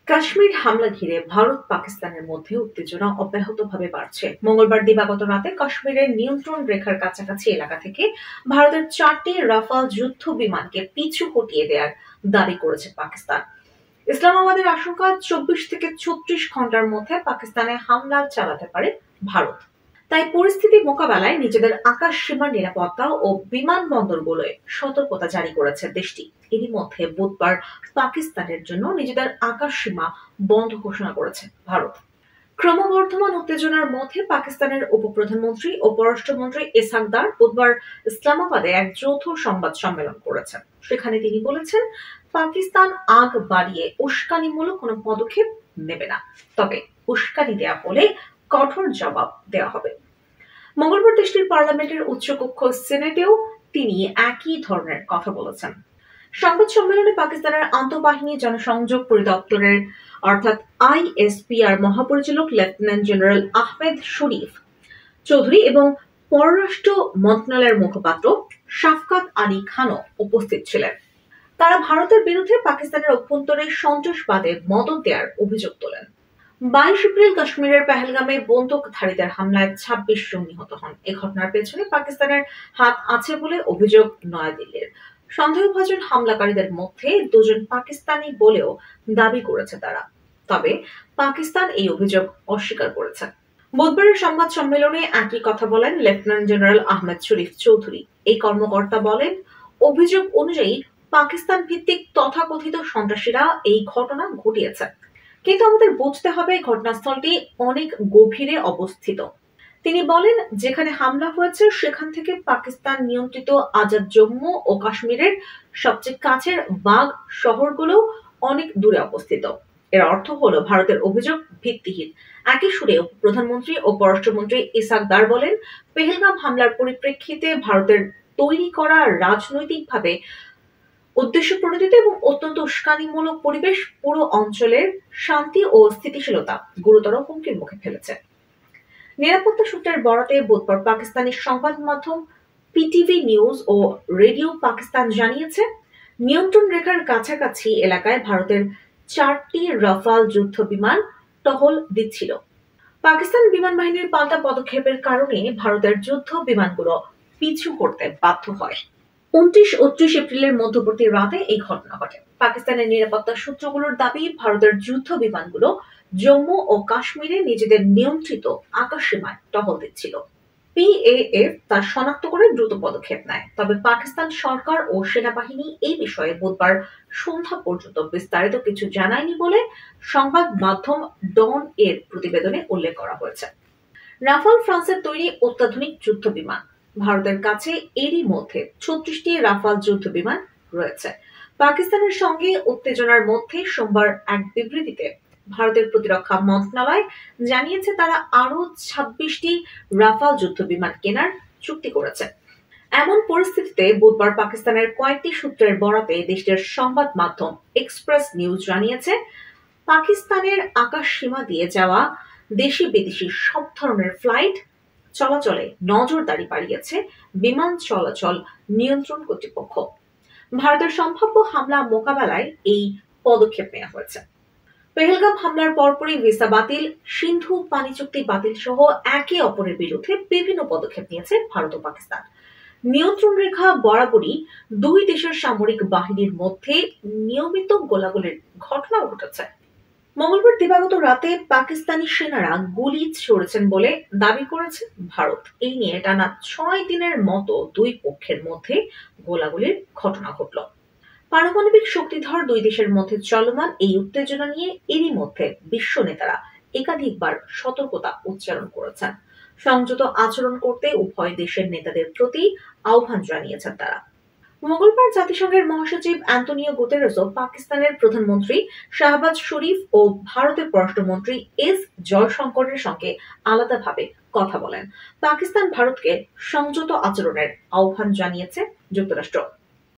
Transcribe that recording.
কাশ্মীর হামলা ঘিরে ভারত পাকিস্তানের মধ্যে উত্তেজনা অব্যাহতভাবে বাড়ছে। মঙ্গলবার দিবাগত রাতে কাশ্মীরের নিয়ন্ত্রণ রেখার কাছাকাছি এলাকা থেকে ভারতের 4টি রাফাল যুদ্ধ বিমানকে পিছু হটিয়ে দেওয়ার দাবি করেছে পাকিস্তান। ইসলামাবাদের আশঙ্কা 24 থেকে 36 ঘন্টার মধ্যে পাকিস্তানে হামলা চালাতে পারে ভারত। তাই পরিস্থিতি মোকাবেলায় নিজেদের আকাশ সীমার নিরাপত্তা ও বিমানবন্দরগুলোয় সতর্কতা জারি করেছে দেশটি। এরই মধ্যে বুধবার পাকিস্তানের জন্য নিজেদের আকাশ সীমা বন্ধ ঘোষণা করেছে ভারত। ক্রমবর্ধমান উত্তেজনার মধ্যে পাকিস্তানের উপপ্রধানমন্ত্রী ও পররাষ্ট্রমন্ত্রী ইসহাক দার বুধবার ইসলামাবাদে এক যৌথ সংবাদ সম্মেলন করেছেন। সেখানে তিনি বলেছেন, পাকিস্তান আগ বাড়িয়ে উস্কানিমূলক কোনো পদক্ষেপ নেবে না, তবে উস্কানি দেয়া হলে কঠোর জবাব দেওয়া হবে। মঙ্গলবার দেশটির পার্লামেন্টের উচ্চকক্ষ সিনেটেও তিনি একই ধরনের কথা বলেছেন। সংবাদ সম্মেলনে পাকিস্তানের আন্তঃবাহিনী জনসংযোগ পরিদপ্তরের অর্থাৎ আইএসপিআর মহাপরিচালক লেফটেন্যান্ট জেনারেল আহমেদ শরীফ চৌধুরী এবং পররাষ্ট্র মন্ত্রণালয়ের মুখপাত্র শাফকাত আলী খানও উপস্থিত ছিলেন। তারা ভারতের বিরুদ্ধে পাকিস্তানের অভ্যন্তরে সন্ত্রাসবাদে মদদ দেওয়ার অভিযোগ তোলেন। 22 এপ্রিল কাশ্মীরের পেহেলগামে বন্দুকধারীদের হামলায় 26 জন নিহত হন। এ ঘটনার পেছনে পাকিস্তানের হাত আছে বলে অভিযোগ নয়াদিল্লির। সন্দেহভাজন হামলাকারীদের মধ্যে 2 জন পাকিস্তানি বলেও দাবি করেছে তারা, তবে পাকিস্তান এই অভিযোগ অস্বীকার করেছে। বুধবারের সংবাদ সম্মেলনে একই কথা বলেন লেফটেন্যান্ট জেনারেল আহমেদ শরীফ চৌধুরী। এই কর্মকর্তা বলেন, অভিযোগ অনুযায়ী পাকিস্তান ভিত্তিক তথাকথিত সন্ত্রাসীরা এই ঘটনা ঘটিয়েছে, কিন্তু আমাদের বুঝতে হবে ঘটনাস্থলটি অনেক গভীরে অবস্থিত। তিনি বলেন, যেখানে হামলা হয়েছে সেখান থেকে পাকিস্তান নিয়ন্ত্রিত আজাদ জম্মু ও কাশ্মীরের সবচেয়ে কাছের বাগ শহরগুলো অনেক দূরে অবস্থিত। এর অর্থ হলো ভারতের অভিযোগ ভিত্তিহীন। একই সুরে প্রধানমন্ত্রী ও পররাষ্ট্রমন্ত্রী ইসহাক দার বলেন, পেহেলগাম হামলার পরিপ্রেক্ষিতে ভারতের তৈরি করা রাজনৈতিকভাবে উদ্দেশ্য প্রণোদিত এবং অত্যন্ত উস্কানিমূলক পরিবেশ পুরো অঞ্চলের শান্তি ও স্থিতিশীলতা গুরুতর হুমকির মুখে ফেলেছে। নিরাপত্তা সূত্রের বরাতে বুধবার পাকিস্তানি সংবাদ মাধ্যম পিটিভি নিউজ ও রেডিও পাকিস্তান জানিয়েছে, নিয়ন্ত্রণ রেখার কাছাকাছি এলাকায় ভারতের 4টি রাফাল যুদ্ধ বিমান টহল দিচ্ছিল। পাকিস্তান বিমান বাহিনীর পাল্টা পদক্ষেপের কারণে ভারতের যুদ্ধ বিমানগুলো পিছু হটতে বাধ্য হয়। 29-30 এপ্রিলের মধ্যবর্তী রাতে এই ঘটনা ঘটে। পাকিস্তানের নিরাপত্তা সূত্রগুলোর দাবি, ভারতের যুদ্ধ বিমানগুলো জম্মু ও কাশ্মীরে নিজেদের নিয়ন্ত্রিত আকাশসীমায় টহল দিচ্ছিল। পিএএফ তা শনাক্ত করে দ্রুত পদক্ষেপ নেয়, তবে পাকিস্তান সরকার ও সেনাবাহিনী এই বিষয়ে বুধবার সন্ধ্যা পর্যন্ত বিস্তারিত কিছু জানায়নি বলে সংবাদ মাধ্যম ডন এর প্রতিবেদনে উল্লেখ করা হয়েছে। রাফাল ফ্রান্সের তৈরি অত্যাধুনিক যুদ্ধ বিমান। ভারতের কাছে এরই মধ্যে 36টি রাফাল যুদ্ধ বিমান রয়েছে। পাকিস্তানের সঙ্গে উত্তেজনার মধ্যে সোমবার এক বিবৃতিতে ভারতের প্রতিরক্ষা মন্ত্রণালয় জানিয়েছে, তারা আরো 26টি রাফাল যুদ্ধ বিমান কেনার চুক্তি করেছে। এমন পরিস্থিতিতে বুধবার পাকিস্তানের কয়েকটি সূত্রের বরাতে দেশটির সংবাদ মাধ্যম এক্সপ্রেস নিউজ জানিয়েছে, পাকিস্তানের আকাশ সীমা দিয়ে যাওয়া দেশি বিদেশি সব ধরনের ফ্লাইট চলাচলে নজরদারি বাড়িয়েছে বিমান চলাচল নিয়ন্ত্রণ কর্তৃপক্ষ। ভারতের সম্ভাব্য হামলা মোকাবেলায় এই পদক্ষেপ নেওয়া হয়েছে। পেহেলগাম হামলার পরপরই ভিসা বাতিল, সিন্ধু পানি চুক্তি বাতিল সহ একে অপরের বিরুদ্ধে বিভিন্ন পদক্ষেপ নিয়েছে ভারত ও পাকিস্তান। নিয়ন্ত্রণ রেখা বরাবরই দুই দেশের সামরিক বাহিনীর মধ্যে নিয়মিত গোলাগুলির ঘটনা ঘটেছে। মঙ্গলবার দিবাগত রাতে পাকিস্তানি সেনারা গুলি ছুড়েছেন বলে দাবি করেছে ভারত। এই নিয়ে টানা 6 দিনের মতো দুই পক্ষের মধ্যে গোলাগুলির ঘটনা ঘটল। পারমাণবিক শক্তিধর দুই দেশের মধ্যে চলমান এই উত্তেজনা নিয়ে এরই মধ্যে বিশ্ব নেতারা একাধিকবার সতর্কতা উচ্চারণ করেছেন। সংযত আচরণ করতে উভয় দেশের নেতাদের প্রতি আহ্বান জানিয়েছেন তারা। মঙ্গলবার জাতিসংঘের মহাসচিব অ্যান্টনিও গুতেরেসও পাকিস্তানের প্রধানমন্ত্রী শাহবাজ শরীফ ও ভারতের পররাষ্ট্রমন্ত্রী এস জয়শঙ্করের সঙ্গে আলাদাভাবে কথা বলেন। পাকিস্তান ভারতকে সংযত আচরণের আহ্বান জানিয়েছে যুক্তরাষ্ট্র।